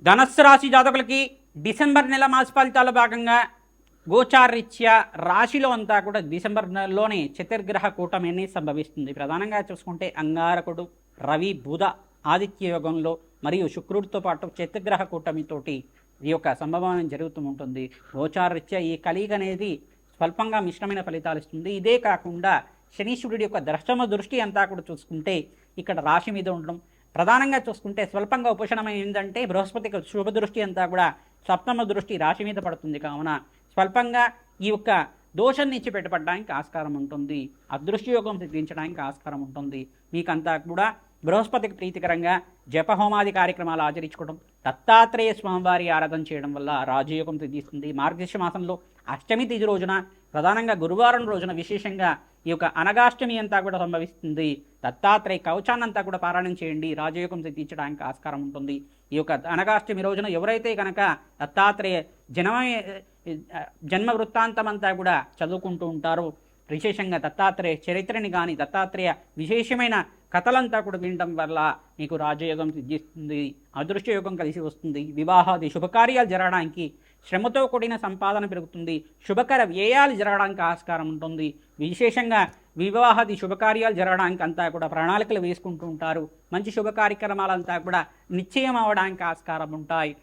ధనస్సు రాశి జాతకులకి డిసెంబర్ నెల మాస ఫలితాల భాగంగా గోచారరీత్యా రాశిలో అంతా కూడా డిసెంబర్ నెలలోనే చతుర్గ్రహ కూటమి అనేది సంభవిస్తుంది. ప్రధానంగా చూసుకుంటే అంగారకుడు, రవి, బుధ ఆదిత్య యోగంలో మరియు శుక్రుడితో పాటు చతుర్గ్రహ కూటమితోటి ఈ యొక్క సంభవం జరుగుతూ ఉంటుంది. గోచారరీత్యా ఈ కలిగ అనేది స్వల్పంగా మిశ్రమైన ఫలితాలు ఇస్తుంది. ఇదే కాకుండా శనీశ్వరుడి యొక్క దర్శమ దృష్టి అంతా కూడా చూసుకుంటే ఇక్కడ రాశి మీద ఉండడం, ప్రధానంగా చూసుకుంటే స్వల్పంగా ఉపశమనం ఏంటంటే బృహస్పతికి శుభ దృష్టి అంతా కూడా సప్తమ దృష్టి రాశి మీద పడుతుంది. కావున స్వల్పంగా ఈ యొక్క దోషం నుంచి పెట్టబడడానికి ఆస్కారం ఉంటుంది. అదృష్టయోగం సిద్ధించడానికి ఆస్కారం ఉంటుంది. మీకంతా కూడా బృహస్పతికి ప్రీతికరంగా జపహోమాది కార్యక్రమాలు ఆచరించుకోవడం, దత్తాత్రేయ స్వామివారి ఆరాధన చేయడం వల్ల రాజయోగం సిద్ధిస్తుంది. మార్గశిర్ష మాసంలో అష్టమి తిథి రోజున, ప్రధానంగా గురువారం రోజున విశేషంగా ఈ యొక్క అనగాష్టమి అంతా కూడా సంభవిస్తుంది. దత్తాత్రేయ కవచాన్నంతా కూడా పారాయణం చేయండి, రాజయోగం సిద్ధించడానికి ఆస్కారం ఉంటుంది. ఈ యొక్క అనగాష్టమి రోజున ఎవరైతే కనుక దత్తాత్రేయ జన్మ వృత్తాంతం అంతా కూడా చదువుకుంటూ ఉంటారో, విశేషంగా దత్తాత్రేయ చరిత్రని కానీ దత్తాత్రేయ విశేషమైన కథలంతా కూడా వినడం వల్ల మీకు రాజయోగం సిద్ధిస్తుంది, అదృష్టయోగం కలిసి వస్తుంది. వివాహాది శుభకార్యాలు జరగడానికి, శ్రమతో కూడిన సంపాదన పెరుగుతుంది, శుభకర వ్యయాలు జరగడానికి ఆస్కారం ఉంటుంది. విశేషంగా వివాహాది శుభకార్యాలు జరగడానికి అంతా కూడా ప్రణాళికలు వేసుకుంటూ ఉంటారు. మంచి శుభ కార్యక్రమాలంతా కూడా నిశ్చయం అవ్వడానికి ఆస్కారం ఉంటాయి.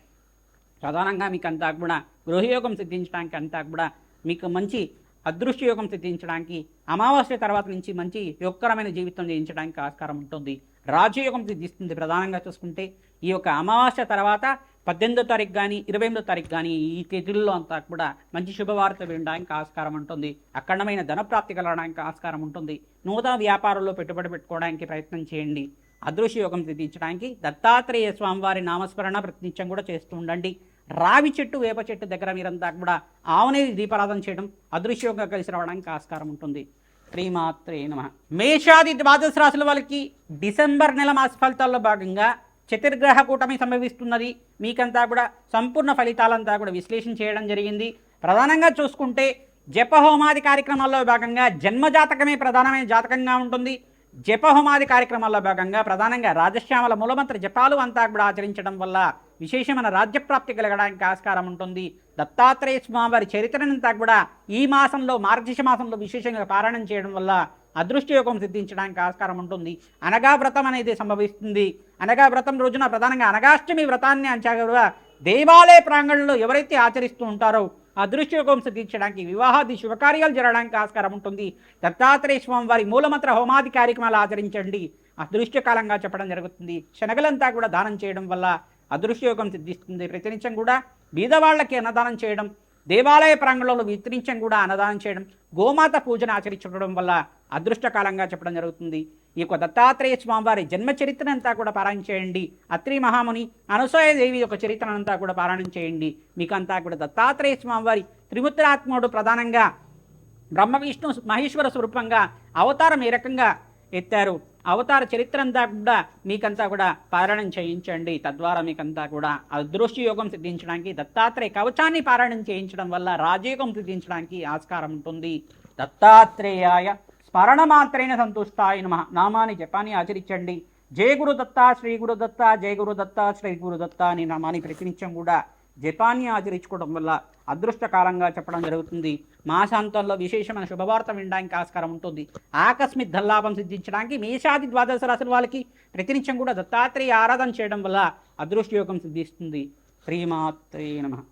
ప్రధానంగా మీకు అంతా కూడా గృహయోగం సిద్ధించడానికి అంతా కూడా మీకు మంచి అదృష్టయోగం సిద్ధించడానికి, అమావాస్య తర్వాత నుంచి మంచి యోగకరమైన జీవితం జీవించడానికి ఆస్కారం ఉంటుంది. రాజయోగం సిద్ధిస్తుంది. ప్రధానంగా చూసుకుంటే ఈ యొక్క అమావాస్య తర్వాత 18వ తారీఖు కానీ 28వ తారీఖు కానీ ఈ తేదీల్లో అంతా కూడా మంచి శుభవార్త వినడానికి ఆస్కారం ఉంటుంది. అఖండమైన ధనప్రాప్తి కలగడానికి ఆస్కారం ఉంటుంది. నూతన వ్యాపారంలో పెట్టుబడి పెట్టుకోవడానికి ప్రయత్నం చేయండి. అదృష్టయోగం సిద్ధించడానికి దత్తాత్రేయ స్వామివారి నామస్మరణ ప్రతినిత్యం కూడా చేస్తూ ఉండండి. రావి చెట్టు, వేప చెట్టు దగ్గర మీరంతా కూడా ఆవునేది దీపారాధన చేయడం అదృశ్యంగా కలిసి రావడానికి ఆస్కారం ఉంటుంది. శ్రీమాత్రే నమః. మేషాది ద్వాదశ రాశుల వాళ్ళకి డిసెంబర్ నెల మాస ఫలితాల్లో భాగంగా చతుర్గ్రహ కూటమి సంభవిస్తున్నది. మీకంతా కూడా సంపూర్ణ ఫలితాలంతా కూడా విశ్లేషణ చేయడం జరిగింది. ప్రధానంగా చూసుకుంటే జపహోమాది కార్యక్రమాల్లో భాగంగా జన్మజాతకమే ప్రధానమైన జాతకంగా ఉంటుంది. జపహోమాది కార్యక్రమాల్లో భాగంగా ప్రధానంగా రాజశ్యామల మూలమంత్ర జపాలు అంతా కూడా ఆచరించడం వల్ల విశేషమైన రాజ్యప్రాప్తి కలగడానికి ఆస్కారం ఉంటుంది. దత్తాత్రేయ స్వామివారి చరిత్రనంతా కూడా ఈ మాసంలో మార్గశిర్ష మాసంలో విశేషంగా పారాయణం చేయడం వల్ల అదృష్టయోగం సిద్ధించడానికి ఆస్కారం ఉంటుంది. అనగా వ్రతం అనేది సంభవిస్తుంది. అనగా వ్రతం రోజున ప్రధానంగా అనగాష్టమి వ్రతాన్ని అంచగా దేవాలయ ప్రాంగణంలో ఎవరైతే ఆచరిస్తూ ఉంటారో అదృష్టయోగం సిద్ధించడానికి, వివాహాది శుభకార్యాలు జరగడానికి ఆస్కారం ఉంటుంది. దత్తాత్రేయ స్వామి వారి మూలమంత్ర హోమాది కార్యక్రమాలు ఆచరించండి, అదృష్టకాలంగా చెప్పడం జరుగుతుంది. శనగలంతా కూడా దానం చేయడం వల్ల అదృష్టయోగం సిద్ధిస్తుంది. ప్రతినిత్యం కూడా బీదవాళ్ళకి అన్నదానం చేయడం, దేవాలయ ప్రాంగణంలో వితరించం కూడా అన్నదానం చేయడం, గోమాత పూజను ఆచరించడం వల్ల అదృష్టకాలంగా చెప్పడం జరుగుతుంది. ఈ యొక్క దత్తాత్రేయ స్వామివారి జన్మ చరిత్రనంతా కూడా పారాయణ చేయండి. అత్రి మహాముని అనసూయదేవి యొక్క చరిత్రనంతా కూడా పారాయణం చేయండి. మీకంతా కూడా దత్తాత్రేయ స్వామివారి త్రిముత్రాత్ముడు ప్రధానంగా బ్రహ్మ విష్ణు మహేశ్వర స్వరూపంగా అవతారం ఏ రకంగా ఎత్తారు, అవతార చరిత్ర అంతా కూడా మీకంతా కూడా పారాయణం చేయించండి. తద్వారా మీకంతా కూడా అదృష్టయోగం సిద్ధించడానికి దత్తాత్రేయ కవచాన్ని పారాయణం చేయించడం వల్ల రాజయోగం సిద్ధించడానికి ఆస్కారం ఉంటుంది. దత్తాత్రేయాయ స్మరణ మాత్రైన సంతుష్టాయ నమః నామాన్ని జపాన్ని ఆచరించండి. జయ గురు దత్త, శ్రీ గురు దత్త, జయ గురు దత్త, శ్రీ గురు దత్త అని నామాన్ని ప్రతినిత్యం కూడా జపాన్ని ఆచరించుకోవడం వల్ల అదృష్టకాలంగా చెప్పడం జరుగుతుంది. మాసాంతంలో విశేషమైన శుభవార్త వినడానికి ఆస్కారం ఉంటుంది. ఆకస్మిక ధనలాభం సిద్ధించడానికి మేషాది ద్వాదశ రాశుల వాళ్ళకి ప్రతినిత్యం కూడా దత్తాత్రేయ ఆరాధన చేయడం వల్ల అదృష్టయోగం సిద్ధిస్తుంది. శ్రీమాత్రే నమః.